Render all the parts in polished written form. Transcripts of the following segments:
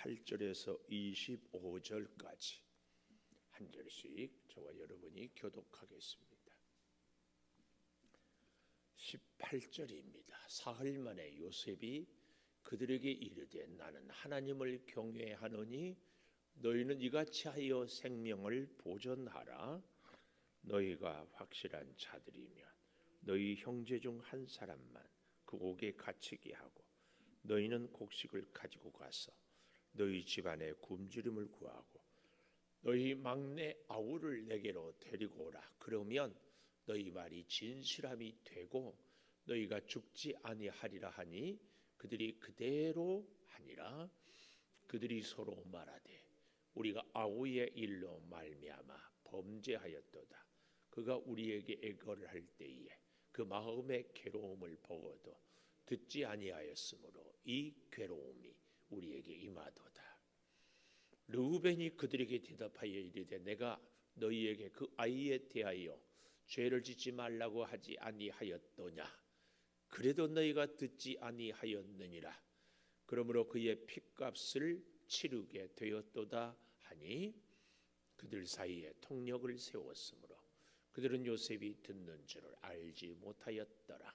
18절에서 25절까지 한 절씩 저와 여러분이 교독하겠습니다. 18절입니다. 사흘 만에 요셉이 그들에게 이르되 나는 하나님을 경외하노니 너희는 이같이 하여 생명을 보존하라. 너희가 확실한 자들이면 너희 형제 중 한 사람만 그 옥에 갇히게 하고 너희는 곡식을 가지고 가서 너희 집안에 굶주림을 구하고 너희 막내 아우를 내게로 데리고 오라. 그러면 너희 말이 진실함이 되고 너희가 죽지 아니하리라 하니 그들이 그대로 하니라. 그들이 서로 말하되 우리가 아우의 일로 말미암아 범죄하였도다. 그가 우리에게 애걸을 할 때에 그 마음의 괴로움을 보고도 듣지 아니하였으므로 이 괴로움이 우리에게 임하도다. 르우벤이 그들에게 대답하여 이르되 내가 너희에게 그 아이에 대하여 죄를 짓지 말라고 하지 아니하였도냐. 그래도 너희가 듣지 아니하였느니라. 그러므로 그의 핏값을 치르게 되었도다 하니 그들 사이에 통력을 세웠으므로 그들은 요셉이 듣는 줄을 알지 못하였더라.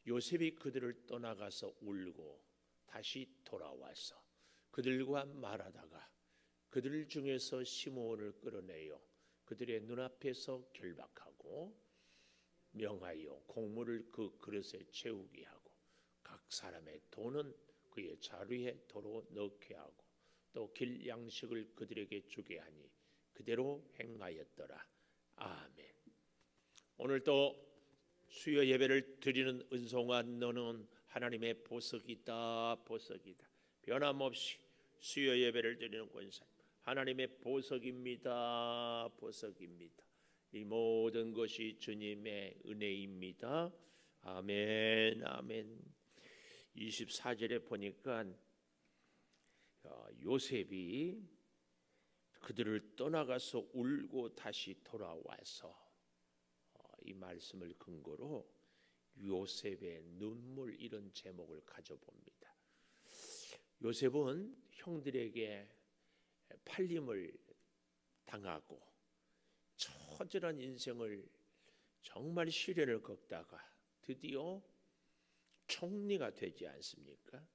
요셉이 그들을 떠나가서 울고 다시 돌아와서 그들과 말하다가 그들 중에서 시므온을 끌어내어 그들의 눈앞에서 결박하고 명하여 곡물을 그 그릇에 채우게 하고 각 사람의 돈은 그의 자루에 도로 넣게 하고 또 길 양식을 그들에게 주게 하니 그대로 행하였더라. 아멘. 오늘 또 수요 예배를 드리는 은송아 너는 하나님의 보석이다. 보석이다. 변함없이 수요 예배를 드리는 권사님 하나님의 보석입니다. 보석입니다. 이 모든 것이 주님의 은혜입니다. 아멘. 아멘. 24절에 보니까 요셉이 그들을 떠나가서 울고 다시 돌아와서 이 말씀을 근거로 요셉의 눈물 이런 제목을 가져봅니다. 요셉은 형들에게 팔림을 당하고 처절한 인생을 정말 시련을 겪다가 드디어 총리가 되지 않습니까?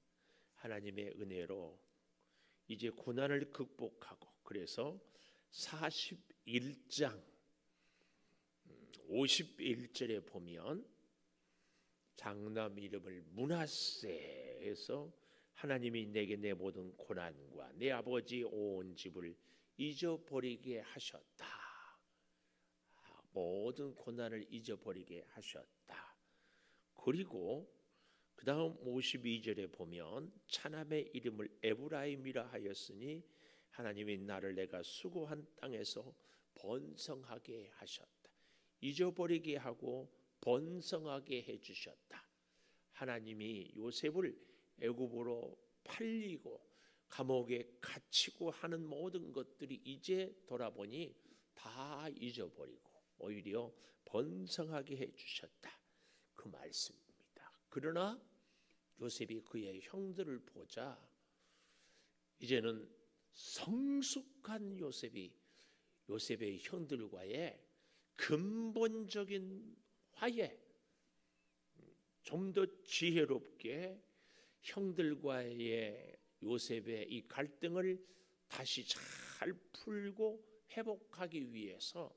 하나님의 은혜로 이제 고난을 극복하고 그래서 41장 51절에 보면 장남 이름을 므낫세 해서 하나님이 내게 내 모든 고난과 내 아버지 온 집을 잊어버리게 하셨다. 모든 고난을 잊어버리게 하셨다. 그리고 그 다음 52절에 보면 차남의 이름을 에브라임이라 하였으니 하나님이 나를 내가 수고한 땅에서 번성하게 하셨다. 잊어버리게 하고 번성하게 해주셨다. 하나님이 요셉을 애굽으로 팔리고 감옥에 갇히고 하는 모든 것들이 이제 돌아보니 다 잊어버리고 오히려 번성하게 해주셨다. 그 말씀입니다. 그러나 요셉이 그의 형들을 보자 이제는 성숙한 요셉의 형들과의 근본적인 화해, 좀 더 지혜롭게 형들과의 요셉의 이 갈등을 다시 잘 풀고 회복하기 위해서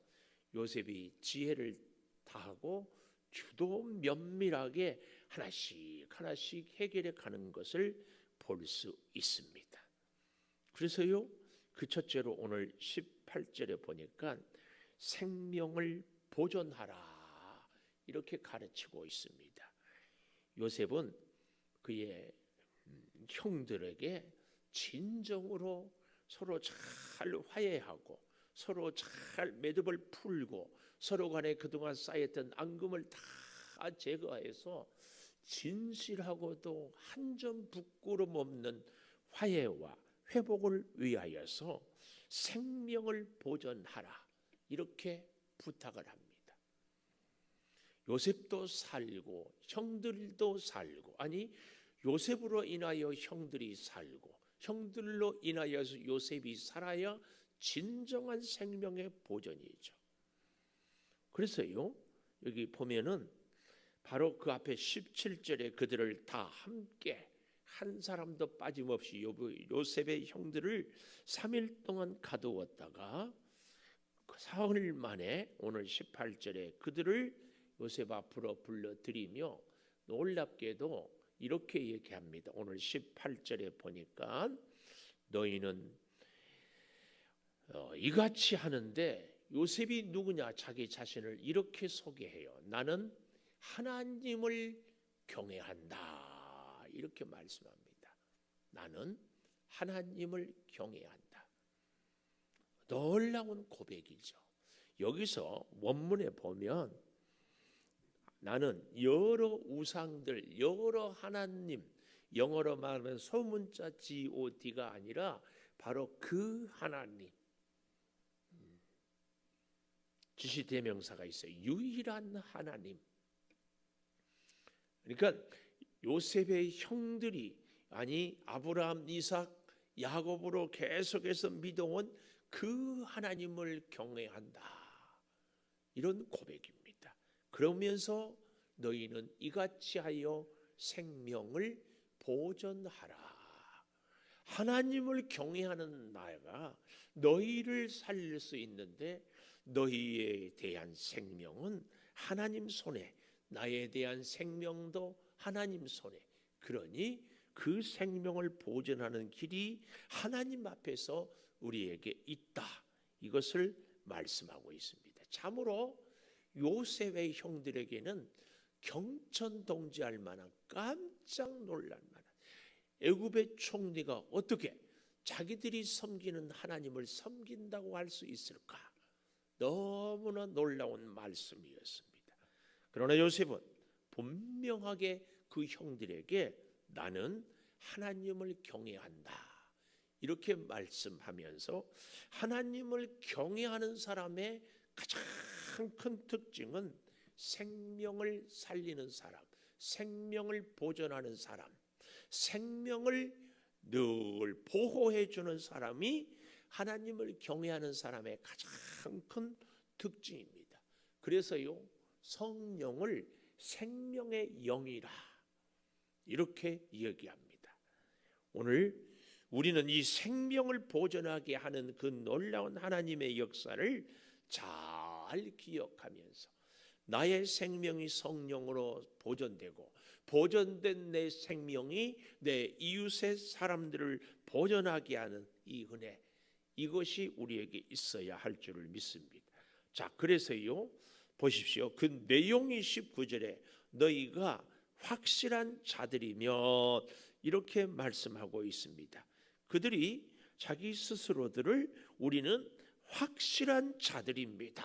요셉이 지혜를 다하고 주도 면밀하게 하나씩 해결해 가는 것을 볼 수 있습니다. 그래서요 그 첫째로 오늘 18절에 보니까 생명을 보존하라 이렇게 가르치고 있습니다. 요셉은 그의 형들에게 진정으로 서로 잘 화해하고 서로 잘 매듭을 풀고 서로 간에 그동안 쌓였던 앙금을 다 제거해서 진실하고도 한 점 부끄럼 없는 화해와 회복을 위하여서 생명을 보존하라 이렇게 부탁을 합니다. 요셉도 살고 형들도 살고 아니 요셉으로 인하여 형들이 살고 형들로 인하여서 요셉이 살아야 진정한 생명의 보존이죠. 그래서요, 여기 보면은 바로 그 앞에 17절에 그들을 다 함께 한 사람도 빠짐없이 요셉의 형들을 3일 동안 가두었다가 사흘 만에 오늘 18절에 그들을 요셉 앞으로 불러들이며 놀랍게도 이렇게 얘기합니다. 오늘 18절에 보니까 너희는 이같이 하는데, 요셉이 누구냐? 자기 자신을 이렇게 소개해요. 나는 하나님을 경외한다, 이렇게 말씀합니다. 나는 하나님을 경외한다. 놀라운 고백이죠. 여기서 원문에 보면 나는 여러 우상들, 여러 하나님, 영어로 말하면 소문자 GOD가 아니라 바로 그 하나님, 지시대명사가 있어요. 유일한 하나님. 그러니까 요셉의 형들이, 아니 아브라함, 이삭, 야곱으로 계속해서 믿어온 그 하나님을 경외한다, 이런 고백입니다. 그러면서 너희는 이같이 하여 생명을 보존하라. 하나님을 경외하는 나가 너희를 살릴 수 있는데, 너희에 대한 생명은 하나님 손에, 나에 대한 생명도 하나님 손에. 그러니 그 생명을 보존하는 길이 하나님 앞에서 우리에게 있다, 이것을 말씀하고 있습니다. 참으로 요셉의 형들에게는 경천동지할 만한, 깜짝 놀랄 만한, 애굽의 총리가 어떻게 자기들이 섬기는 하나님을 섬긴다고 할 수 있을까? 너무나 놀라운 말씀이었습니다. 그러나 요셉은 분명하게 그 형들에게 나는 하나님을 경외한다, 이렇게 말씀하면서, 하나님을 경외하는 사람의 가장 큰 특징은 생명을 살리는 사람, 생명을 보존하는 사람, 생명을 늘 보호해 주는 사람이 하나님을 경외하는 사람의 가장 큰 특징입니다. 그래서요, 성령을 생명의 영이라 이렇게 얘기합니다. 오늘 우리는 이 생명을 보존하게 하는 그 놀라운 하나님의 역사를 잘 기억하면서 나의 생명이 성령으로 보존되고, 보존된 내 생명이 내 이웃의 사람들을 보존하게 하는 이 은혜, 이것이 우리에게 있어야 할 줄을 믿습니다. 자, 그래서요, 보십시오. 그 내용이 19절에 너희가 확실한 자들이면, 이렇게 말씀하고 있습니다. 그들이 자기 스스로들을 우리는 확실한 자들입니다,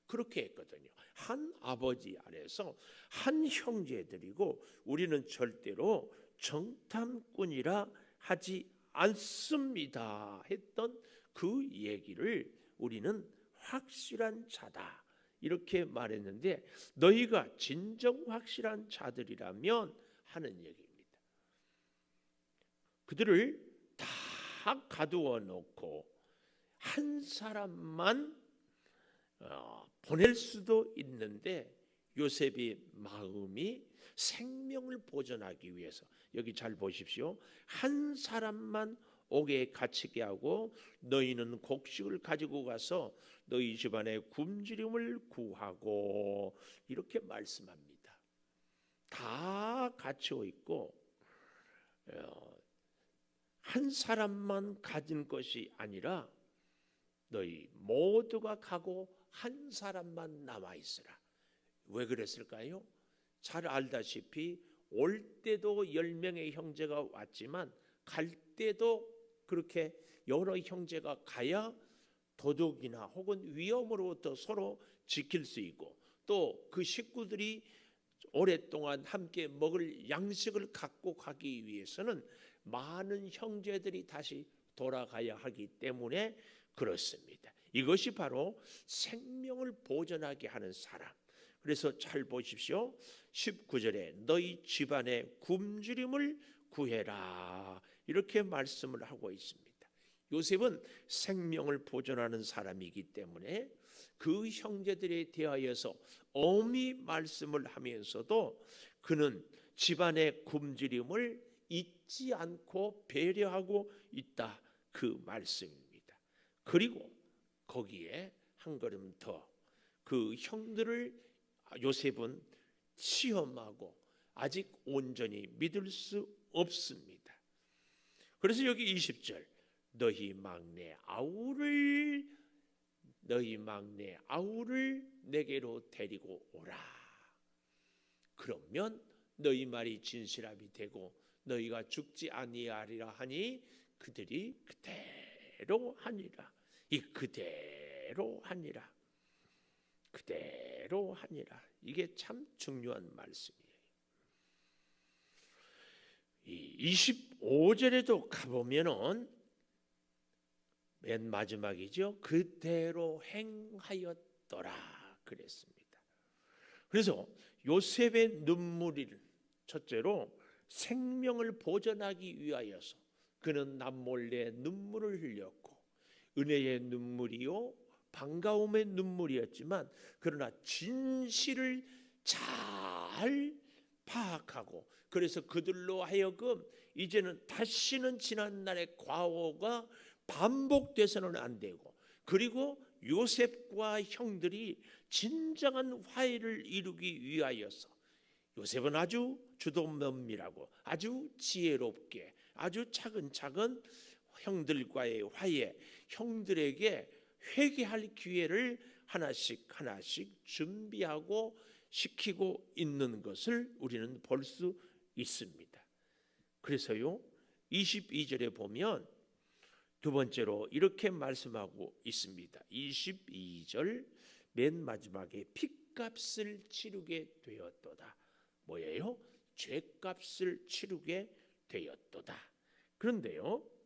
그렇게 했거든요. 한 아버지 아래서 한 형제들이고 우리는 절대로 정탐꾼이라 하지 않습니다 했던 그 얘기를 우리는 확실한 자다, 이렇게 말했는데, 너희가 진정 확실한 자들이라면 하는 얘기입니다. 그들을 다 가두어 놓고 한 사람만 보낼 수도 있는데, 요셉의 마음이 생명을 보존하기 위해서, 여기 잘 보십시오. 한 사람만 옥에 갇히게 하고 너희는 곡식을 가지고 가서 너희 집안의 굶주림을 구하고, 이렇게 말씀합니다. 다 갇혀 있고 한 사람만 가진 것이 아니라 너희 모두가 가고 한 사람만 남아 있으라. 왜 그랬을까요? 잘 알다시피 올 때도 10명의 형제가 왔지만 갈 때도 그렇게 여러 형제가 가야 도둑이나 혹은 위험으로부터 서로 지킬 수 있고, 또 그 식구들이 오랫동안 함께 먹을 양식을 갖고 가기 위해서는 많은 형제들이 다시 돌아가야 하기 때문에 그렇습니다. 이것이 바로 생명을 보존하게 하는 사람. 그래서 잘 보십시오. 19절에 너희 집안의 굶주림을 구해라, 이렇게 말씀을 하고 있습니다. 요셉은 생명을 보존하는 사람이기 때문에 그 형제들에 대하여서 엄히 말씀을 하면서도 그는 집안의 굶주림을 잊지 않고 배려하고 있다, 그 말씀입니다. 그리고 거기에 한 걸음 더 그 형들을 요셉은 시험하고 아직 온전히 믿을 수 없습니다. 그래서 여기 20절 너희 막내 아우를 내게로 데리고 오라. 그러면 너희 말이 진실함이 되고 너희가 죽지 아니하리라 하니 그들이 그대로 하니라. 이 그대로 하니라. 그대로 하니라. 이게 참 중요한 말씀이에요. 이 25절에도 가보면은 맨 마지막이죠. 그대로 행하였더라 그랬습니다. 그래서 요셉의 눈물이 첫째로 생명을 보존하기 위하여서 그는 남몰래 눈물을 흘렸고 은혜의 눈물이요 반가움의 눈물이었지만 그러나 진실을 잘 파악하고 그래서 그들로 하여금 이제는 다시는 지난날의 과오가 반복돼서는 안 되고 그리고 요셉과 형들이 진정한 화해를 이루기 위하여서 요셉은 아주 주도면밀하고 아주 지혜롭게 아주 차근차근 형들과의 화해, 형들에게 회개할 기회를 하나씩 준비하고 시키고 있는 것을 우리는 볼 수 있습니다. 그래서요 22절에 보면 두 번째로 이렇게 말씀하고 있습니다. 22절 맨 마지막에 핏값을 치르게 되었도다. 뭐예요? 죄값을 치르게 되었도다. 그런데요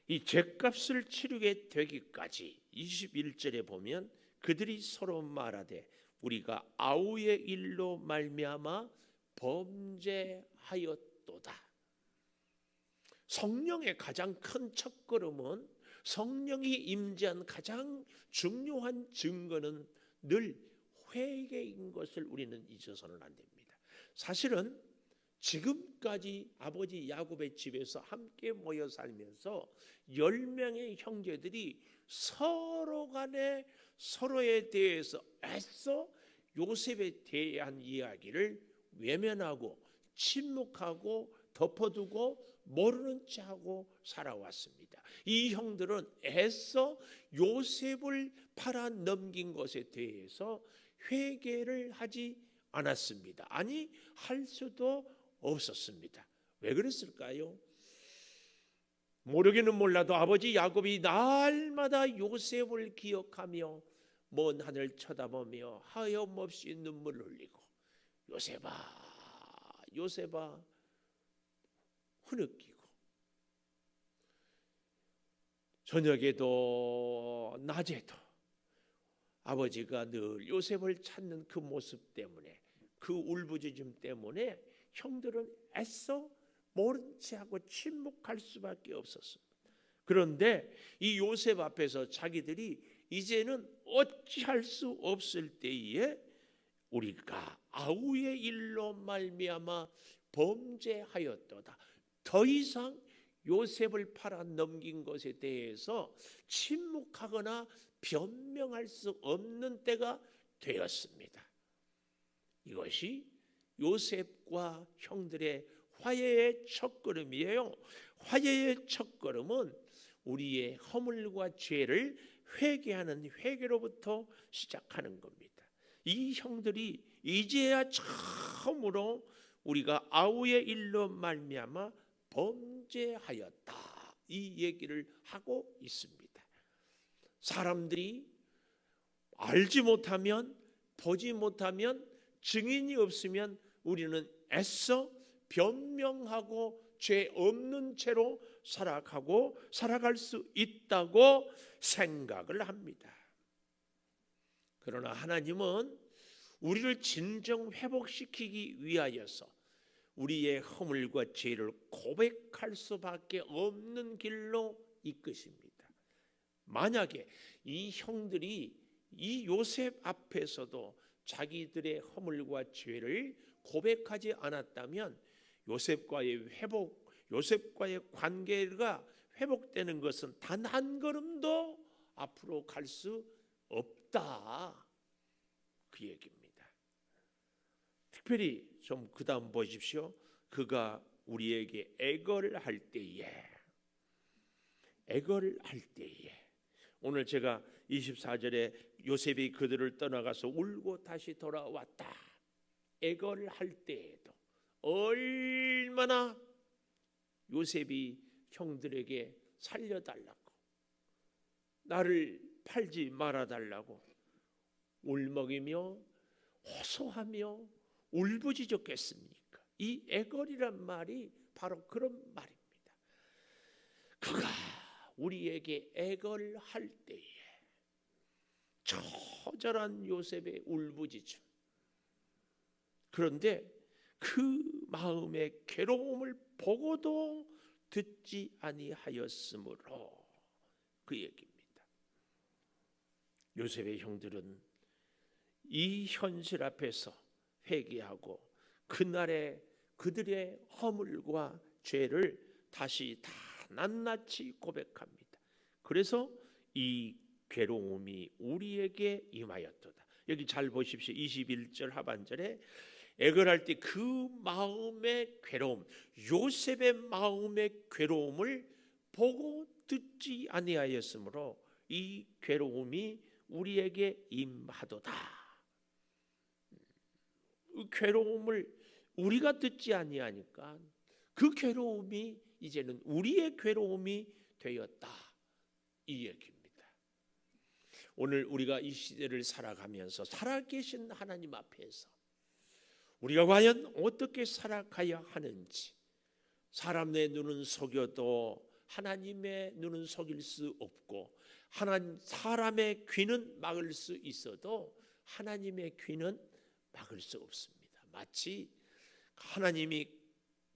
이 죄값을 치르게 되기까지 21절에 보면 그들이 서로 말하되 우리가 아우의 일로 말미암아 범죄하였도다. 성령의 가장 큰 첫걸음은 성령이 임재한 가장 중요한 증거는 늘 회개인 것을 우리는 잊어서는 안 됩니다. 사실은 지금까지 아버지 야곱의 집에서 함께 모여 살면서 10명의 형제들이 서로 간에 서로에 대해서 애써 요셉에 대한 이야기를 외면하고 침묵하고 덮어두고 모르는 체하고 살아왔습니다. 이 형들은 애써 요셉을 팔아 넘긴 것에 대해서 회개를 하지 않았습니다. 아니 할 수도 없었습니다. 왜 그랬을까요? 모르기는 몰라도 아버지 야곱이 날마다 요셉을 기억하며 먼 하늘 쳐다보며 하염없이 눈물을 흘리고 요셉아 흐느끼고 저녁에도 낮에도 아버지가 늘 요셉을 찾는 그 모습 때문에 그 울부짖음 때문에 형들은 애써 모른 체하고 침묵할 수밖에 없었습니다. 그런데 이 요셉 앞에서 자기들이 이제는 어찌할 수 없을 때에 우리가 아우의 일로 말미암아 범죄하였도다. 더 이상 요셉을 팔아 넘긴 것에 대해서 침묵하거나 변명할 수 없는 때가 되었습니다. 이것이 요셉과 형들의 화해의 첫걸음이에요. 화해의 첫걸음은 우리의 허물과 죄를 회개하는 회개로부터 시작하는 겁니다. 이 형들이 이제야 처음으로 우리가 아우의 일로 말미암아 범죄하였다 이 얘기를 하고 있습니다. 사람들이 알지 못하면 보지 못하면 증인이 없으면 우리는 애써 변명하고 죄 없는 채로 살아갈 수 있다고 생각을 합니다. 그러나 하나님은 우리를 진정 회복시키기 위하여서 우리의 허물과 죄를 고백할 수밖에 없는 길로 이끄십니다. 만약에 이 형들이 이 요셉 앞에서도 자기들의 허물과 죄를 고백하지 않았다면 요셉과의 관계가 회복되는 것은 단 한 걸음도 앞으로 갈 수 없다, 그 얘기입니다. 특별히 좀 그 다음 보십시오. 그가 우리에게 애걸을 할 때에, 오늘 제가 24절에 요셉이 그들을 떠나가서 울고 다시 돌아왔다, 애걸을 할 때에도 얼마나 요셉이 형들에게 살려달라고, 나를 팔지 말아달라고 울먹이며 호소하며 울부짖었겠습니까? 이 애걸이란 말이 바로 그런 말입니다. 그가 우리에게 애걸할 때에 처절한 요셉의 울부짖음, 그런데 그 마음의 괴로움을 보고도 듣지 아니하였으므로, 그 얘기입니다. 요셉의 형들은 이 현실 앞에서 회개하고 그날의 그들의 허물과 죄를 다시 다 낱낱이 고백합니다. 그래서 이 괴로움이 우리에게 임하였도다. 여기 잘 보십시오. 21절 하반절에 애걸할 때 그 마음의 괴로움, 요셉의 마음의 괴로움을 보고 듣지 아니하였으므로 이 괴로움이 우리에게 임하도다. 그 괴로움을 우리가 듣지 아니하니까 그 괴로움이 이제는 우리의 괴로움이 되었다, 이 얘기입니다. 오늘 우리가 이 시대를 살아가면서 살아계신 하나님 앞에서 우리가 과연 어떻게 살아가야 하는지, 사람의 눈은 속여도 하나님의 눈은 속일 수 없고, 사람의 귀는 막을 수 있어도 하나님의 귀는 막을 수 없습니다. 마치 하나님이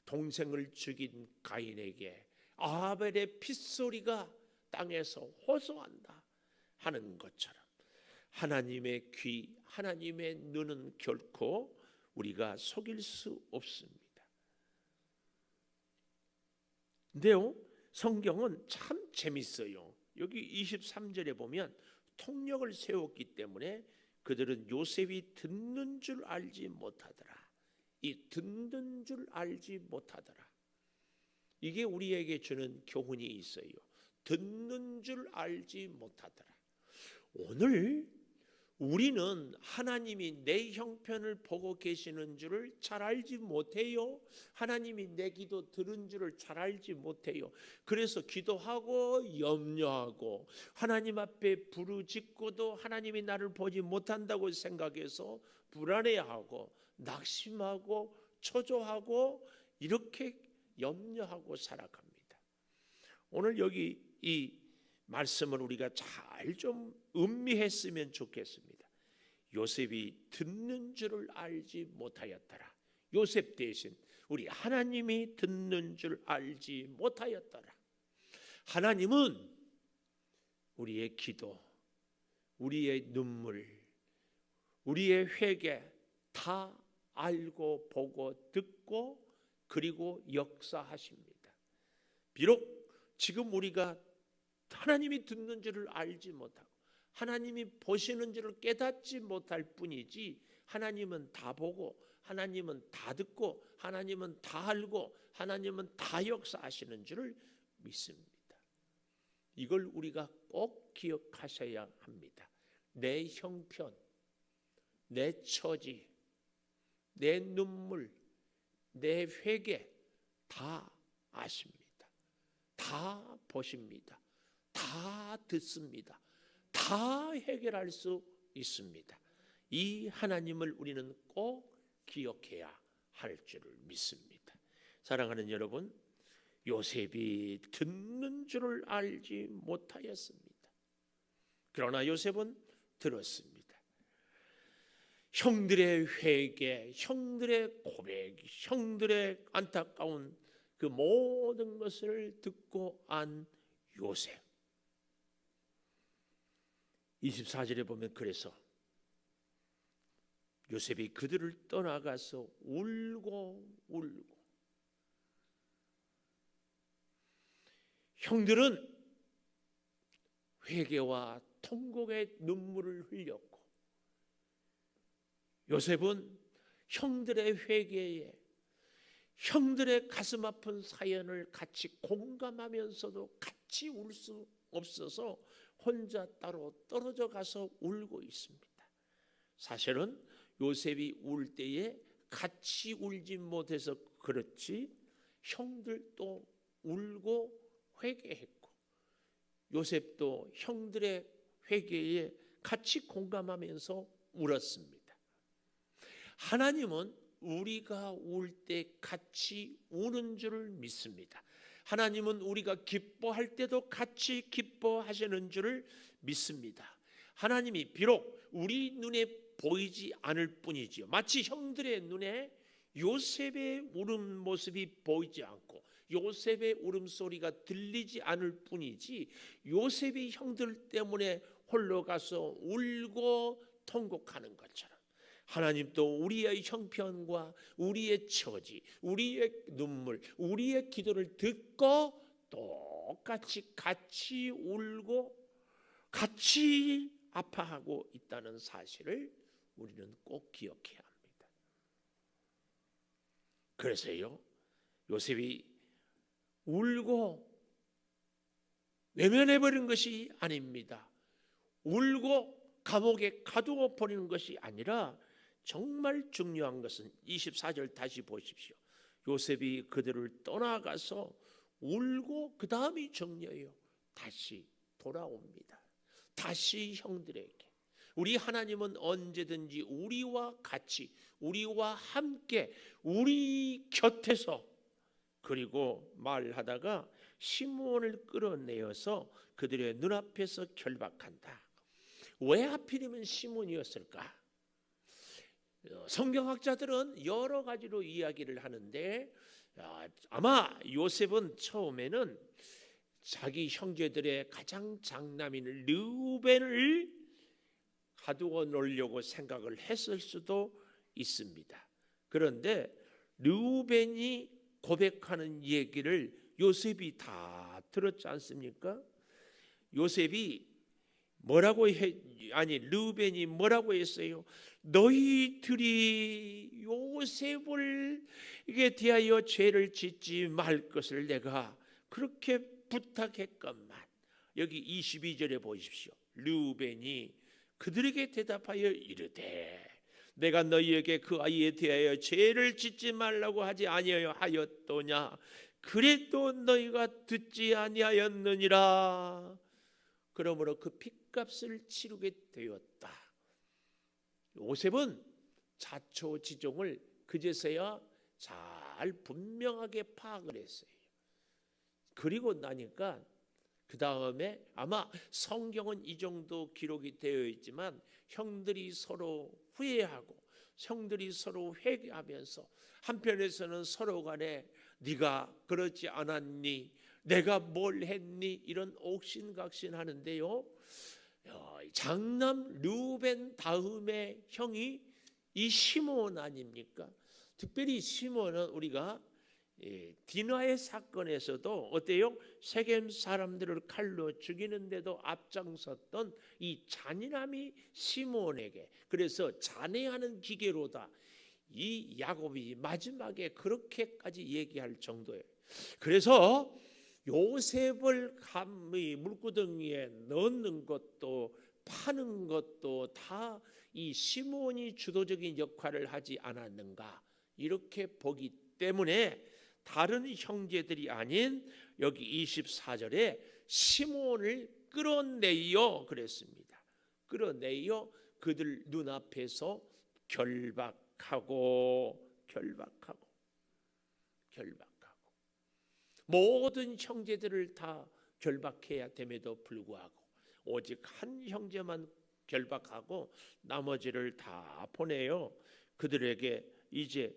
동생을 죽인 가인에게 아벨의 핏소리가 땅에서 호소한다 하는 것처럼 하나님의 귀, 하나님의 눈은 결코 우리가 속일 수 없습니다. 근데요, 성경은 참 재밌어요. 여기 23절에 보면 통력을 세웠기 때문에 그들은 요셉이 듣는 줄 알지 못하더라. 이 듣는 줄 알지 못하더라, 이게 우리에게 주는 교훈이 있어요. 듣는 줄 알지 못하더라. 오늘 우리는 하나님이 내 형편을 보고 계시는 줄을 잘 알지 못해요. 하나님이 내 기도 들은 줄을 잘 알지 못해요. 그래서 기도하고 염려하고 하나님 앞에 부르짖고도 하나님이 나를 보지 못한다고 생각해서 불안해하고 낙심하고 초조하고 이렇게 염려하고 살아갑니다. 오늘 여기 이 말씀을 우리가 잘 좀 음미했으면 좋겠습니다. 요셉이 듣는 줄을 알지 못하였더라. 요셉 대신 우리 하나님이 듣는 줄 알지 못하였더라. 하나님은 우리의 기도, 우리의 눈물, 우리의 회개 다 알고 보고 듣고 그리고 역사하십니다. 비록 지금 우리가 하나님이 듣는 줄을 알지 못하고 하나님이 보시는 줄을 깨닫지 못할 뿐이지, 하나님은 다 보고 하나님은 다 듣고 하나님은 다 알고 하나님은 다 역사하시는 줄을 믿습니다. 이걸 우리가 꼭 기억하셔야 합니다. 내 형편, 내 처지, 내 눈물, 내 회개 다 아십니다. 다 보십니다. 다 듣습니다. 다 해결할 수 있습니다. 이 하나님을 우리는 꼭 기억해야 할 줄을 믿습니다. 사랑하는 여러분, 요셉이 듣는 줄을 알지 못하였습니다. 그러나 요셉은 들었습니다. 형들의 회개, 형들의 고백, 형들의 안타까운 그 모든 것을 듣고 안 요셉. 24절에 보면 그래서 요셉이 그들을 떠나가서 울고 형들은 회개와 통곡의 눈물을 흘렸고 요셉은 형들의 회개에 형들의 가슴 아픈 사연을 같이 공감하면서도 같이 울 수 없어서 혼자 따로 떨어져 가서 울고 있습니다. 사실은 요셉이 울 때에 같이 울지 못해서 그렇지 형들도 울고 회개했고 요셉도 형들의 회개에 같이 공감하면서 울었습니다. 하나님은 우리가 울 때 같이 우는 줄을 믿습니다. 하나님은 우리가 기뻐할 때도 같이 기뻐하시는 줄을 믿습니다. 하나님이 비록 우리 눈에 보이지 않을 뿐이지요. 마치 형들의 눈에 요셉의 울음 모습이 보이지 않고 요셉의 울음소리가 들리지 않을 뿐이지 요셉이 형들 때문에 홀로 가서 울고 통곡하는 것처럼 하나님도 우리의 형편과 우리의 처지, 우리의 눈물, 우리의 기도를 듣고 똑같이 같이 울고 같이 아파하고 있다는 사실을 우리는 꼭 기억해야 합니다. 그래서요 요셉이 울고 외면해버린 것이 아닙니다. 울고 감옥에 가두어 버리는 것이 아니라 정말 중요한 것은 24절 다시 보십시오. 요셉이 그들을 떠나가서 울고 그 다음이 중요해요. 다시 돌아옵니다. 다시 형들에게. 우리 하나님은 언제든지 우리와 같이 우리와 함께 우리 곁에서 그리고 말하다가 시므온을 끌어내어서 그들의 눈앞에서 결박한다. 왜 하필이면 시므온이었을까? 성경학자들은 여러 가지로 이야기를 하는데 아마 요셉은 처음에는 자기 형제들의 가장 장남인 르우벤을 가두어 놓으려고 생각을 했을 수도 있습니다. 그런데 르우벤이 고백하는 얘기를 요셉이 다 들었지 않습니까? 요셉이 르우벤이 뭐라고 했어요? 너희들이 요셉을 이게 대하여 죄를 짓지 말 것을 내가 그렇게 부탁했건만. 여기 22절에 보십시오. 르우벤이 그들에게 대답하여 이르되 내가 너희에게 그 아이에 대하여 죄를 짓지 말라고 하지 아니하였더냐? 그래도 너희가 듣지 아니하였느니라. 그러므로 그 핏값을 치르게 되었다. 요셉은 자초지종을 그제서야 잘 분명하게 파악을 했어요. 그리고 나니까 그 다음에 아마 성경은 이 정도 기록이 되어 있지만 형들이 서로 후회하고 형들이 서로 회개하면서 한편에서는 서로 간에 네가 그러지 않았니? 내가 뭘 했니? 이런 옥신각신하는데요. 장남 르우벤 다음에 형이 이 시므온 아닙니까? 특별히 시므온은 우리가 디나의 사건에서도 어때요? 세겜 사람들을 칼로 죽이는데도 앞장섰던 이 잔인함이 시므온에게, 그래서 잔해하는 기계로다. 이 야곱이 마지막에 그렇게까지 얘기할 정도예요. 그래서 요셉을 물구덩이에 넣는 것도 파는 것도 다 이 시므온이 주도적인 역할을 하지 않았는가, 이렇게 보기 때문에 다른 형제들이 아닌 여기 24절에 시므온을 끌어내요 그랬습니다. 끌어내요 그들 눈앞에서 결박하고 모든 형제들을 다 결박해야 됨에도 불구하고 오직 한 형제만 결박하고 나머지를 다 보내요. 그들에게 이제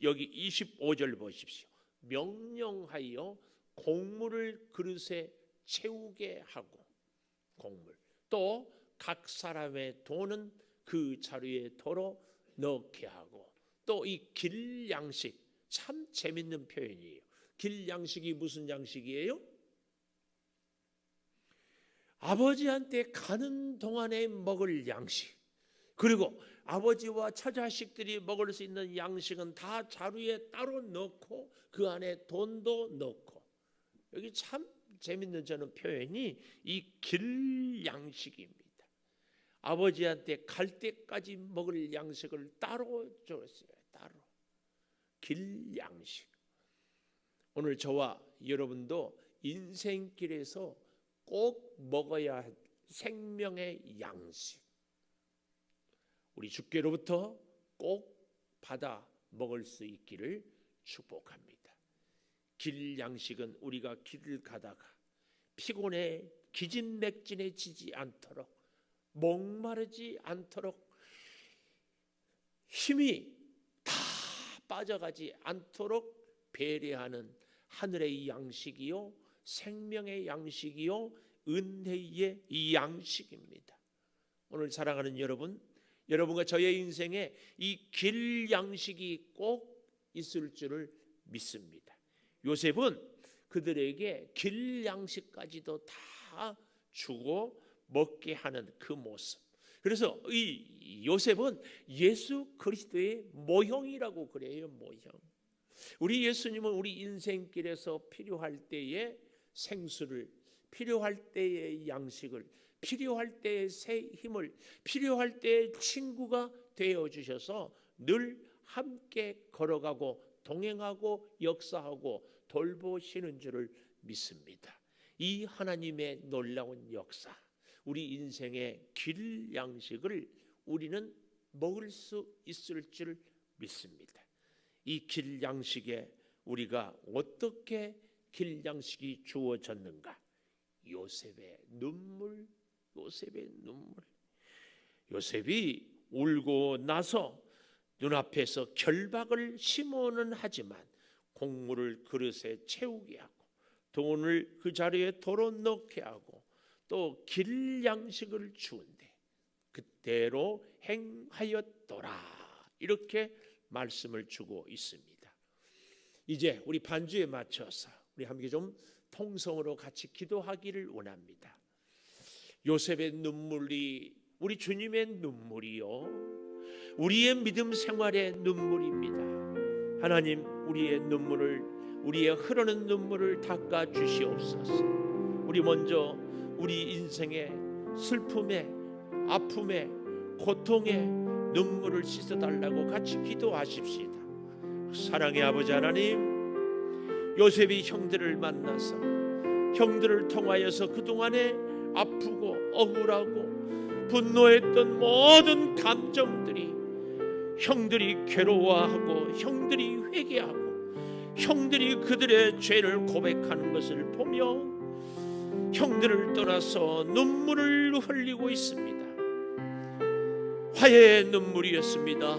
여기 25절 보십시오. 명령하여 곡물을 그릇에 채우게 하고, 곡물, 또 각 사람의 돈은 그 자루에 도로 넣게 하고, 또 이 길 양식, 참 재밌는 표현이에요. 길 양식이 무슨 양식이에요? 아버지한테 가는 동안에 먹을 양식, 그리고 아버지와 처자식들이 먹을 수 있는 양식은 다 자루에 따로 넣고 그 안에 돈도 넣고. 여기 참 재밌는 저는 표현이 이 길 양식입니다. 아버지한테 갈 때까지 먹을 양식을 따로 줬어요. 따로. 길 양식. 오늘 저와 여러분도 인생길에서 꼭 먹어야 할 생명의 양식, 우리 주께로부터 꼭 받아 먹을 수 있기를 축복합니다. 길 양식은 우리가 길을 가다가 피곤해 기진맥진해지지 않도록, 목마르지 않도록, 힘이 다 빠져가지 않도록 배려하는 하늘의 양식이요, 생명의 양식이요, 은혜의 이 양식입니다. 오늘 사랑하는 여러분, 여러분과 저의 인생에 이 길 양식이 꼭 있을 줄을 믿습니다. 요셉은 그들에게 길 양식까지도 다 주고 먹게 하는 그 모습. 그래서 이 요셉은 예수 그리스도의 모형이라고 그래요. 모형. 우리 예수님은 우리 인생길에서 필요할 때에 생수를, 필요할 때의 양식을, 필요할 때의 새 힘을, 필요할 때의 친구가 되어 주셔서 늘 함께 걸어가고 동행하고 역사하고 돌보시는 줄을 믿습니다. 이 하나님의 놀라운 역사, 우리 인생의 길 양식을 우리는 먹을 수 있을 줄 믿습니다. 이 길 양식에 우리가 어떻게 길 양식이 주어졌는가? 요셉의 눈물, 요셉의 눈물. 요셉이 울고 나서 눈앞에서 결박을 심호는 하지만 곡물을 그릇에 채우게 하고 돈을 그 자리에 도로 넣게 하고 또 길 양식을 주는데 그대로 행하였더라, 이렇게 말씀을 주고 있습니다. 이제 우리 반주에 맞춰서 우리 함께 좀 통성으로 같이 기도하기를 원합니다. 요셉의 눈물이 우리 주님의 눈물이요, 우리의 믿음 생활의 눈물입니다. 하나님, 우리의 눈물을, 우리의 흐르는 눈물을 닦아 주시옵소서. 우리 먼저 우리 인생의 슬픔에, 아픔에, 고통에 눈물을 씻어달라고 같이 기도하십시다. 사랑의 아버지 하나님, 요셉이 형들을 만나서 형들을 통하여서 그동안에 아프고 억울하고 분노했던 모든 감정들이, 형들이 괴로워하고 형들이 회개하고 형들이 그들의 죄를 고백하는 것을 보며 형들을 떠나서 눈물을 흘리고 있습니다. 화해의 눈물이었습니다.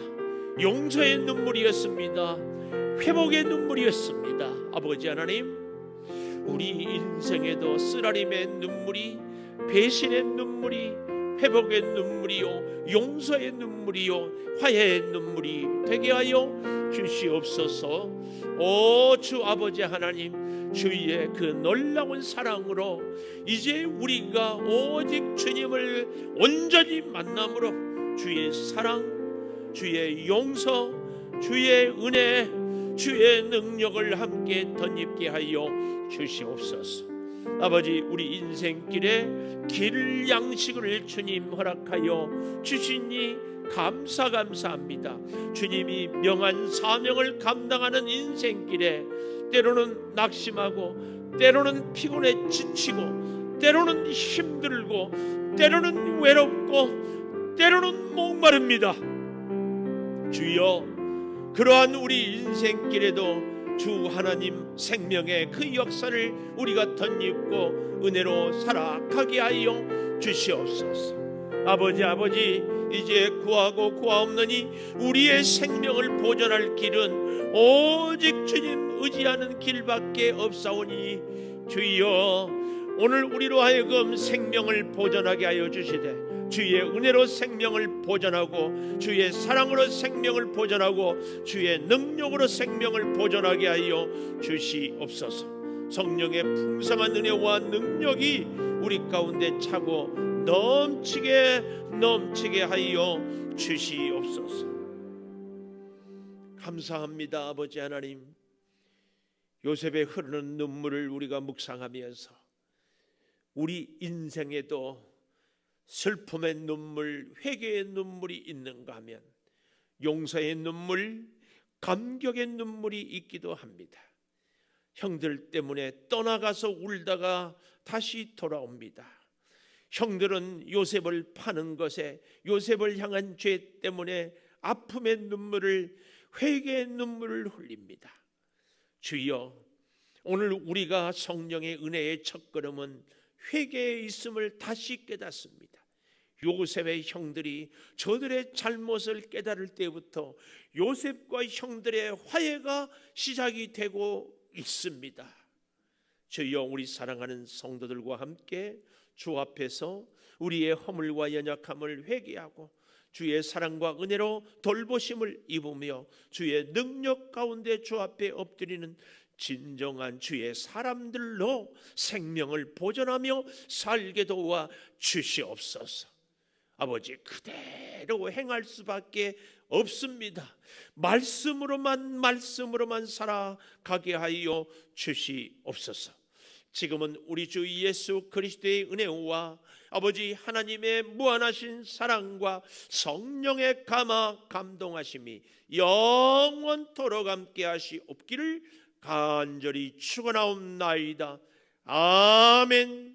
용서의 눈물이었습니다. 회복의 눈물이었습니다. 아버지 하나님, 우리 인생에도 쓰라림의 눈물이, 배신의 눈물이, 회복의 눈물이요, 용서의 눈물이요, 화해의 눈물이 되게 하여 주시옵소서. 오 주 아버지 하나님, 주의 그 놀라운 사랑으로 이제 우리가 오직 주님을 온전히 만남으로 주의 사랑, 주의 용서, 주의 은혜, 주의 능력을 함께 덧입게 하여 주시옵소서. 아버지, 우리 인생길에 길 양식을 주님 허락하여 주시니 감사합니다. 주님이 명한 사명을 감당하는 인생길에 때로는 낙심하고, 때로는 피곤해 지치고, 때로는 힘들고, 때로는 외롭고, 때로는 목마릅니다. 주여, 그러한 우리 인생길에도 주 하나님 생명의 그 역사를 우리가 덧입고 은혜로 살아가게 하여 주시옵소서. 아버지 이제 구하고 구하옵나니 우리의 생명을 보존할 길은 오직 주님 의지하는 길밖에 없사오니 주여 오늘 우리로 하여금 생명을 보존하게 하여 주시되 주의 은혜로 생명을 보존하고 주의 사랑으로 생명을 보존하고 주의 능력으로 생명을 보존하게 하여 주시옵소서. 성령의 풍성한 은혜와 능력이 우리 가운데 차고 넘치게 하여 주시옵소서. 감사합니다. 아버지 하나님, 요셉의 흐르는 눈물을 우리가 묵상하면서 우리 인생에도 슬픔의 눈물, 회개의 눈물이 있는가 하면 용서의 눈물, 감격의 눈물이 있기도 합니다. 형들 때문에 떠나가서 울다가 다시 돌아옵니다. 형들은 요셉을 파는 것에, 요셉을 향한 죄 때문에 아픔의 눈물을, 회개의 눈물을 흘립니다. 주여, 오늘 우리가 성령의 은혜의 첫걸음은 회개에 있음을 다시 깨닫습니다. 요셉의 형들이 저들의 잘못을 깨달을 때부터 요셉과 형들의 화해가 시작이 되고 있습니다. 주여, 우리 사랑하는 성도들과 함께 주 앞에서 우리의 허물과 연약함을 회개하고 주의 사랑과 은혜로 돌보심을 입으며 주의 능력 가운데 주 앞에 엎드리는 진정한 주의 사람들로 생명을 보존하며 살게 도와 주시옵소서. 아버지, 그대로 행할 수밖에 없습니다. 말씀으로만 살아가게 하여 주시옵소서. 지금은 우리 주 예수 그리스도의 은혜와 아버지 하나님의 무한하신 사랑과 성령의 감동하심이 영원토록 함께 하시옵기를 간절히 축원하옵나이다. 아멘.